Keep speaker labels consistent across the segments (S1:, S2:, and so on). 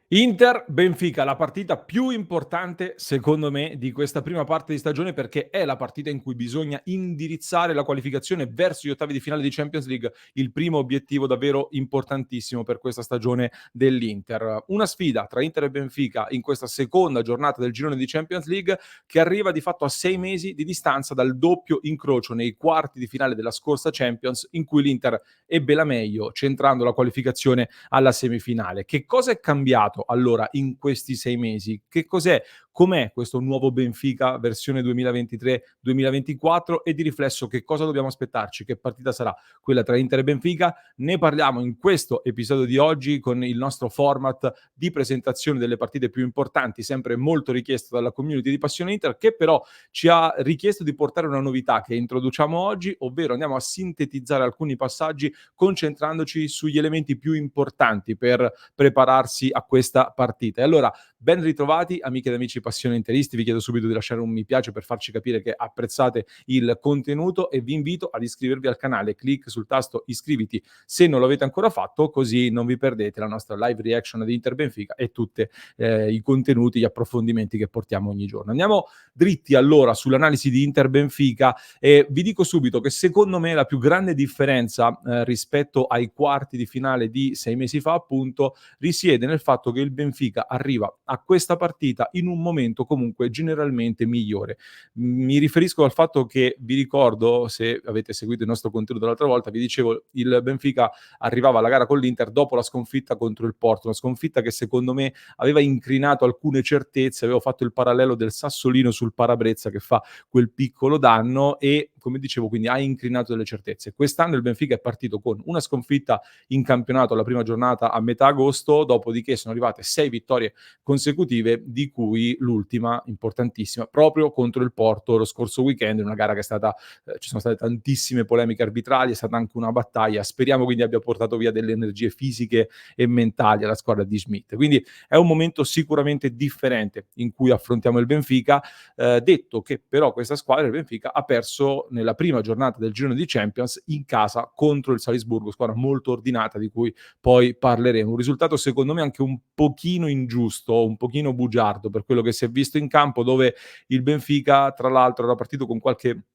S1: Inter-Benfica, la partita più importante secondo me di questa prima parte di stagione, perché è la partita in cui bisogna indirizzare la qualificazione verso gli ottavi di finale di Champions League, il primo obiettivo davvero importantissimo per questa stagione dell'Inter. Una sfida tra Inter e Benfica in questa seconda giornata del girone di Champions League, che arriva di fatto a 6 mesi di distanza dal doppio incrocio nei quarti di finale della scorsa Champions, in cui l'Inter ebbe la meglio centrando la qualificazione alla semifinale. Che cosa è cambiato allora in questi 6 mesi? Che cos'è? Com'è questo nuovo Benfica versione 2023-2024 e di riflesso che cosa dobbiamo aspettarci? Che partita sarà quella tra Inter e Benfica? Ne parliamo in questo episodio di oggi con il nostro format di presentazione delle partite più importanti, sempre molto richiesto dalla community di Passione Inter, che però ci ha richiesto di portare una novità che introduciamo oggi, ovvero andiamo a sintetizzare alcuni passaggi concentrandoci sugli elementi più importanti per prepararsi a questa partita. E allora, ben ritrovati amiche ed amici passione interisti, vi chiedo subito di lasciare un mi piace per farci capire che apprezzate il contenuto e vi invito ad iscrivervi al canale, clic sul tasto iscriviti se non lo avete ancora fatto, così non vi perdete la nostra live reaction di Inter Benfica e tutti i contenuti, gli approfondimenti che portiamo ogni giorno. Andiamo dritti allora sull'analisi di Inter Benfica e vi dico subito che secondo me la più grande differenza rispetto ai quarti di finale di 6 mesi fa appunto risiede nel fatto che il Benfica arriva a questa partita in un momento comunque generalmente migliore. Mi riferisco al fatto che vi ricordo, se avete seguito il nostro contenuto l'altra volta, vi dicevo il Benfica arrivava alla gara con l'Inter dopo la sconfitta contro il Porto, una sconfitta che secondo me aveva incrinato alcune certezze, avevo fatto il parallelo del Sassolino sul Parabrezza che fa quel piccolo danno e, come dicevo, quindi ha incrinato delle certezze. Quest'anno il Benfica è partito con una sconfitta in campionato alla prima giornata a metà agosto, dopodiché sono arrivate 6 vittorie consecutive, di cui l'ultima importantissima proprio contro il Porto lo scorso weekend, in una gara che è stata ci sono state tantissime polemiche arbitrali, è stata anche una battaglia, speriamo quindi abbia portato via delle energie fisiche e mentali alla squadra di Schmidt. Quindi è un momento sicuramente differente in cui affrontiamo il Benfica, detto che però questa squadra, il Benfica, ha perso nella prima giornata del girone di Champions in casa contro il Salisburgo, squadra molto ordinata di cui poi parleremo. Un risultato secondo me anche un pochino ingiusto, un pochino bugiardo per quello che si è visto in campo, dove il Benfica tra l'altro era partito con qualche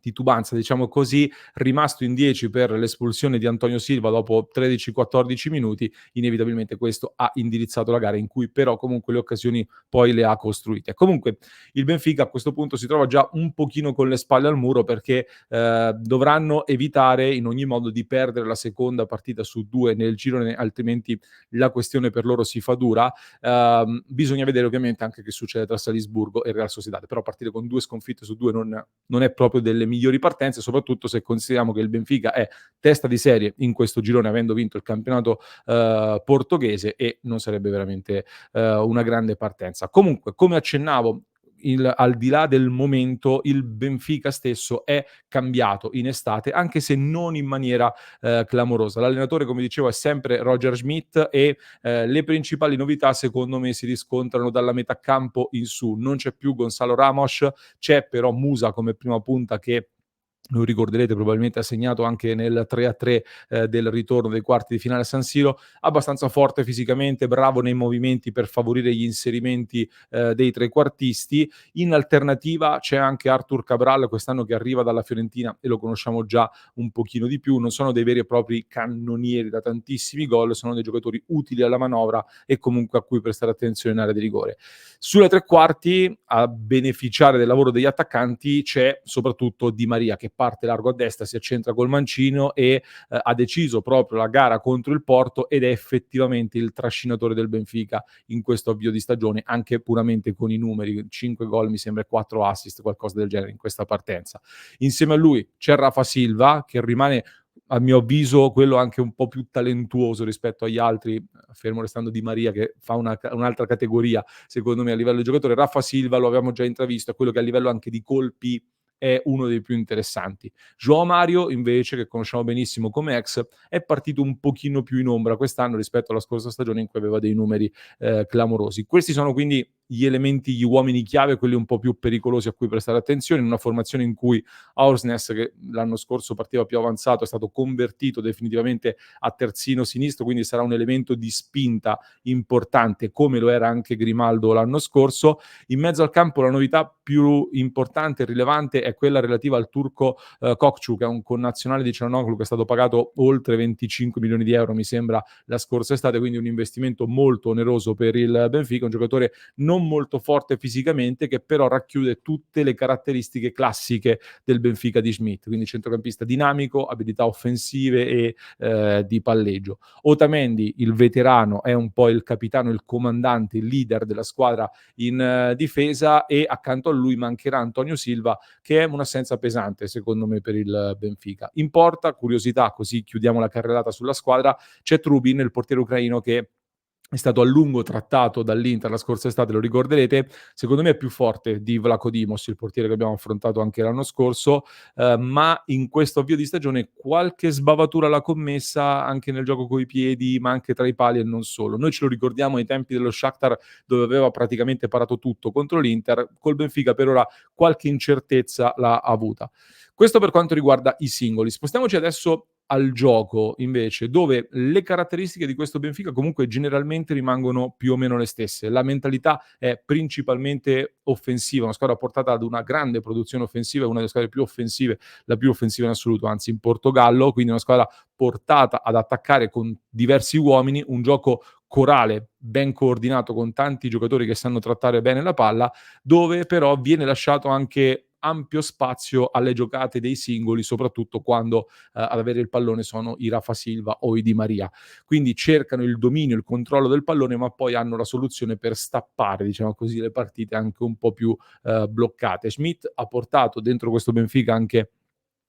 S1: titubanza, diciamo così, rimasto in 10 per l'espulsione di Antonio Silva dopo 13-14 minuti, inevitabilmente questo ha indirizzato la gara in cui però comunque le occasioni poi le ha costruite. Comunque il Benfica a questo punto si trova già un pochino con le spalle al muro perché dovranno evitare in ogni modo di perdere la seconda partita su 2 nel girone, altrimenti la questione per loro si fa dura. Bisogna vedere ovviamente anche che succede tra Salisburgo e Real Sociedad, però partire con 2 sconfitte su 2 non è proprio delle migliori partenze, soprattutto se consideriamo che il Benfica è testa di serie in questo girone, avendo vinto il campionato portoghese, e non sarebbe veramente una grande partenza. Comunque, come accennavo, al di là del momento, il Benfica stesso è cambiato in estate, anche se non in maniera clamorosa. L'allenatore, come dicevo, è sempre Roger Schmidt e le principali novità, secondo me, si riscontrano dalla metà campo in su. Non c'è più Gonzalo Ramos, c'è però Musa come prima punta che lo ricorderete probabilmente ha segnato anche nel 3-3 del ritorno dei quarti di finale a San Siro, abbastanza forte fisicamente, bravo nei movimenti per favorire gli inserimenti dei trequartisti. In alternativa c'è anche Artur Cabral quest'anno che arriva dalla Fiorentina e lo conosciamo già un pochino di più, non sono dei veri e propri cannonieri da tantissimi gol, sono dei giocatori utili alla manovra e comunque a cui prestare attenzione in area di rigore. Sulle tre quarti, a beneficiare del lavoro degli attaccanti, c'è soprattutto Di Maria che parte largo a destra, si accentra col mancino e ha deciso proprio la gara contro il Porto ed è effettivamente il trascinatore del Benfica in questo avvio di stagione, anche puramente con i numeri, 5 gol mi sembra, 4 assist, qualcosa del genere in questa partenza. Insieme a lui c'è Rafa Silva che rimane a mio avviso quello anche un po' più talentuoso rispetto agli altri, fermo restando Di Maria che fa un'altra categoria secondo me a livello di giocatore. Rafa Silva lo abbiamo già intravisto, è quello che a livello anche di colpi è uno dei più interessanti. João Mario invece, che conosciamo benissimo come ex, è partito un pochino più in ombra quest'anno rispetto alla scorsa stagione in cui aveva dei numeri clamorosi. Questi sono quindi gli elementi, gli uomini chiave, quelli un po' più pericolosi a cui prestare attenzione, in una formazione in cui Aursnes, che l'anno scorso partiva più avanzato, è stato convertito definitivamente a terzino sinistro, quindi sarà un elemento di spinta importante, come lo era anche Grimaldo l'anno scorso. In mezzo al campo la novità più importante e rilevante è quella relativa al turco Kokçu, che è un connazionale di Cianoglu che è stato pagato oltre 25 milioni di euro, mi sembra, la scorsa estate, quindi un investimento molto oneroso per il Benfica, un giocatore non molto forte fisicamente, che però racchiude tutte le caratteristiche classiche del Benfica di Schmidt, quindi centrocampista dinamico, abilità offensive e di palleggio. Otamendi, il veterano, è un po' il capitano, il comandante, il leader della squadra in difesa, e accanto a lui mancherà Antonio Silva, che è un'assenza pesante secondo me per il Benfica. In porta, curiosità, così chiudiamo la carrellata sulla squadra, c'è Trubin, il portiere ucraino, che è stato a lungo trattato dall'Inter la scorsa estate, lo ricorderete. Secondo me è più forte di Vlaco Dimos, il portiere che abbiamo affrontato anche l'anno scorso, ma in questo avvio di stagione qualche sbavatura l'ha commessa anche nel gioco coi piedi, ma anche tra i pali e non solo. Noi ce lo ricordiamo ai tempi dello Shakhtar, dove aveva praticamente parato tutto contro l'Inter. Col Benfica per ora qualche incertezza l'ha avuta. Questo per quanto riguarda i singoli. Spostiamoci adesso al gioco invece, dove le caratteristiche di questo Benfica comunque generalmente rimangono più o meno le stesse. La mentalità è principalmente offensiva, una squadra portata ad una grande produzione offensiva, è una delle squadre più offensive, la più offensiva in assoluto, anzi in Portogallo, quindi una squadra portata ad attaccare con diversi uomini, un gioco corale, ben coordinato, con tanti giocatori che sanno trattare bene la palla, dove però viene lasciato anche ampio spazio alle giocate dei singoli, soprattutto quando ad avere il pallone sono i Rafa Silva o i Di Maria. Quindi cercano il dominio, il controllo del pallone, ma poi hanno la soluzione per stappare, diciamo così, le partite anche un po' più bloccate. Schmidt ha portato dentro questo Benfica anche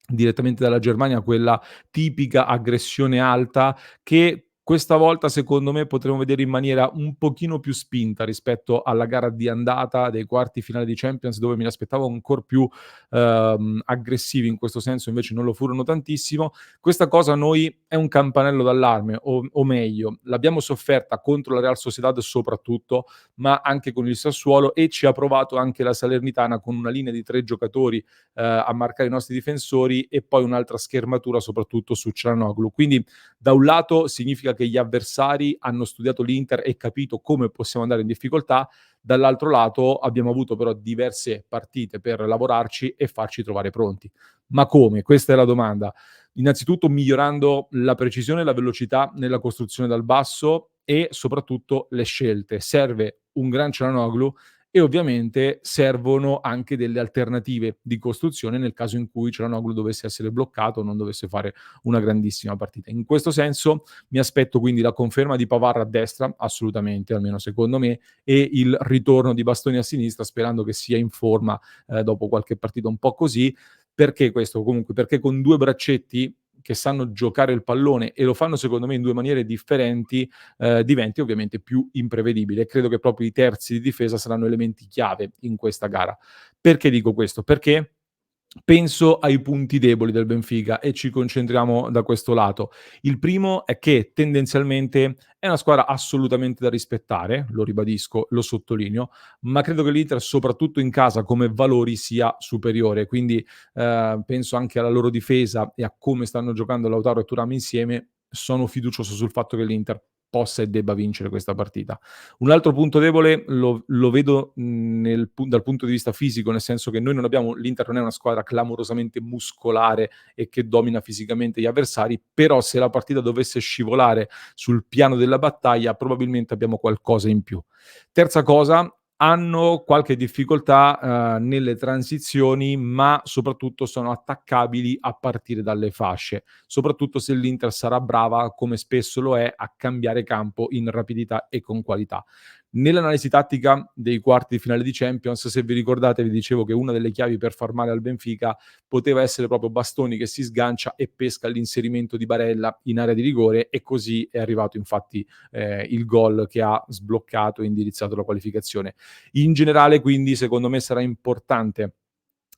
S1: direttamente dalla Germania quella tipica aggressione alta, che questa volta secondo me potremo vedere in maniera un pochino più spinta rispetto alla gara di andata dei quarti finale di Champions, dove me li aspettavo ancor più aggressivi in questo senso, invece non lo furono tantissimo. Questa cosa a noi è un campanello d'allarme, o meglio, l'abbiamo sofferta contro la Real Sociedad soprattutto, ma anche con il Sassuolo, e ci ha provato anche la Salernitana con una linea di 3 giocatori a marcare i nostri difensori, e poi un'altra schermatura soprattutto su Çalhanoğlu. Quindi da un lato significa che gli avversari hanno studiato l'Inter e capito come possiamo andare in difficoltà, dall'altro lato abbiamo avuto però diverse partite per lavorarci e farci trovare pronti. Ma come? Questa è la domanda. Innanzitutto migliorando la precisione e la velocità nella costruzione dal basso, e soprattutto le scelte. Serve un gran Çalhanoğlu, e ovviamente servono anche delle alternative di costruzione nel caso in cui Çalhanoğlu dovesse essere bloccato o non dovesse fare una grandissima partita. In questo senso mi aspetto quindi la conferma di Pavard a destra, assolutamente, almeno secondo me, e il ritorno di Bastoni a sinistra, sperando che sia in forma dopo qualche partita un po' così. Perché questo? Comunque perché con due braccetti che sanno giocare il pallone, e lo fanno secondo me in due maniere differenti, diventi ovviamente più imprevedibile. Credo che proprio i terzi di difesa saranno elementi chiave in questa gara. Perché dico questo? Perché penso ai punti deboli del Benfica, e ci concentriamo da questo lato. Il primo è che tendenzialmente è una squadra assolutamente da rispettare, lo ribadisco, lo sottolineo, ma credo che l'Inter, soprattutto in casa, come valori sia superiore. Quindi penso anche alla loro difesa e a come stanno giocando Lautaro e Thuram insieme. Sono fiducioso sul fatto che l'Inter possa e debba vincere questa partita. Un altro punto debole lo vedo dal punto di vista fisico, nel senso che noi non abbiamo, l'Inter non è una squadra clamorosamente muscolare e che domina fisicamente gli avversari, però se la partita dovesse scivolare sul piano della battaglia probabilmente abbiamo qualcosa in più. Terza cosa, hanno qualche difficoltà nelle transizioni, ma soprattutto sono attaccabili a partire dalle fasce, soprattutto se l'Inter sarà brava, come spesso lo è, a cambiare campo in rapidità e con qualità. Nell'analisi tattica dei quarti di finale di Champions, se vi ricordate, vi dicevo che una delle chiavi per far male al Benfica poteva essere proprio Bastoni che si sgancia e pesca l'inserimento di Barella in area di rigore, e così è arrivato infatti il gol che ha sbloccato e indirizzato la qualificazione. In generale, quindi, secondo me sarà importante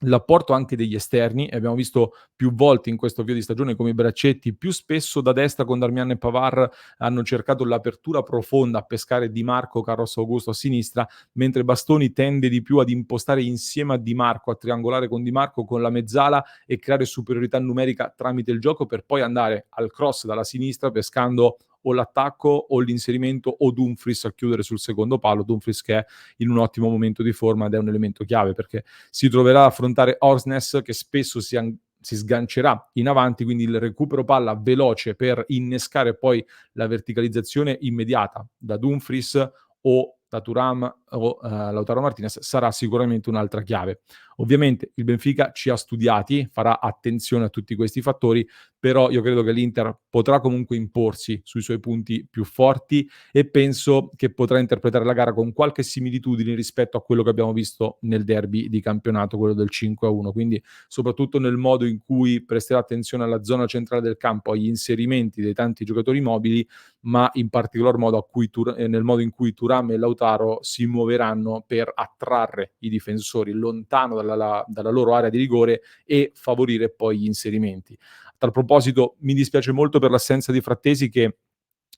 S1: l'apporto anche degli esterni, e abbiamo visto più volte in questo avvio di stagione come i braccetti più spesso da destra con Darmian e Pavard hanno cercato l'apertura profonda a pescare Di Marco, Carlos Augusto a sinistra, mentre Bastoni tende di più ad impostare insieme a Di Marco, a triangolare con Di Marco con la mezzala e creare superiorità numerica tramite il gioco per poi andare al cross dalla sinistra pescando o l'attacco o l'inserimento o Dumfries a chiudere sul secondo palo. Dumfries che è in un ottimo momento di forma ed è un elemento chiave perché si troverà a affrontare Orsnes che spesso si sgancerà in avanti, quindi il recupero palla veloce per innescare poi la verticalizzazione immediata da Dumfries o da Thuram o Lautaro Martinez sarà sicuramente un'altra chiave. Ovviamente il Benfica ci ha studiati, farà attenzione a tutti questi fattori, però io credo che l'Inter potrà comunque imporsi sui suoi punti più forti e penso che potrà interpretare la gara con qualche similitudine rispetto a quello che abbiamo visto nel derby di campionato, quello del 5-1. Quindi soprattutto nel modo in cui presterà attenzione alla zona centrale del campo, agli inserimenti dei tanti giocatori mobili, ma in particolar modo nel modo in cui Thuram e Lautaro si muoveranno per attrarre i difensori lontano dalla loro area di rigore e favorire poi gli inserimenti. A tal proposito mi dispiace molto per l'assenza di Frattesi che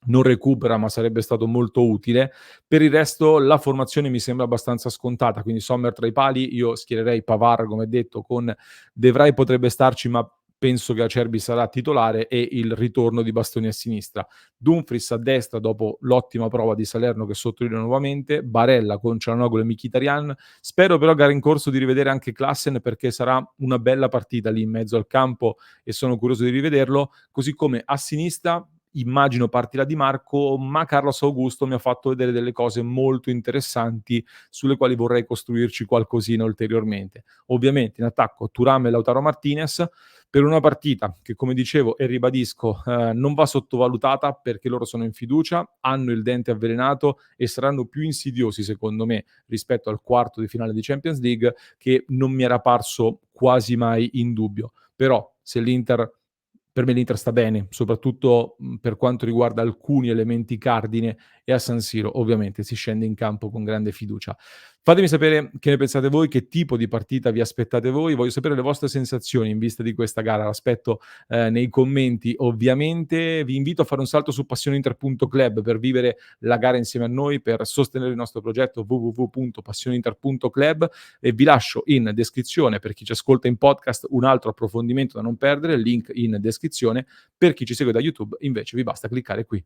S1: non recupera, ma sarebbe stato molto utile. Per il resto la formazione mi sembra abbastanza scontata, quindi Sommer tra i pali, io schiererei Pavard come detto con De Vrij potrebbe starci, ma penso che Acerbi sarà titolare e il ritorno di Bastoni a sinistra. Dumfries a destra dopo l'ottima prova di Salerno che sottolineo nuovamente, Barella con Cialanoglu e Mkhitaryan. Spero però gara in corso di rivedere anche Klassen perché sarà una bella partita lì in mezzo al campo e sono curioso di rivederlo, così come a sinistra immagino partirà Di Marco, ma Carlos Augusto mi ha fatto vedere delle cose molto interessanti sulle quali vorrei costruirci qualcosina ulteriormente. Ovviamente in attacco Thuram e Lautaro Martinez per una partita che, come dicevo e ribadisco, non va sottovalutata perché loro sono in fiducia, hanno il dente avvelenato e saranno più insidiosi secondo me rispetto al quarto di finale di Champions League che non mi era parso quasi mai in dubbio. Però se l'Inter per me l'Inter sta bene, soprattutto, per quanto riguarda alcuni elementi cardine e a San Siro ovviamente si scende in campo con grande fiducia. Fatemi sapere che ne pensate voi, che tipo di partita vi aspettate voi, voglio sapere le vostre sensazioni in vista di questa gara, l'aspetto, nei commenti ovviamente. Vi invito a fare un salto su passioninter.club per vivere la gara insieme a noi, per sostenere il nostro progetto www.passioninter.club e vi lascio in descrizione, per chi ci ascolta in podcast, un altro approfondimento da non perdere, link in descrizione. Per chi ci segue da YouTube invece vi basta cliccare qui.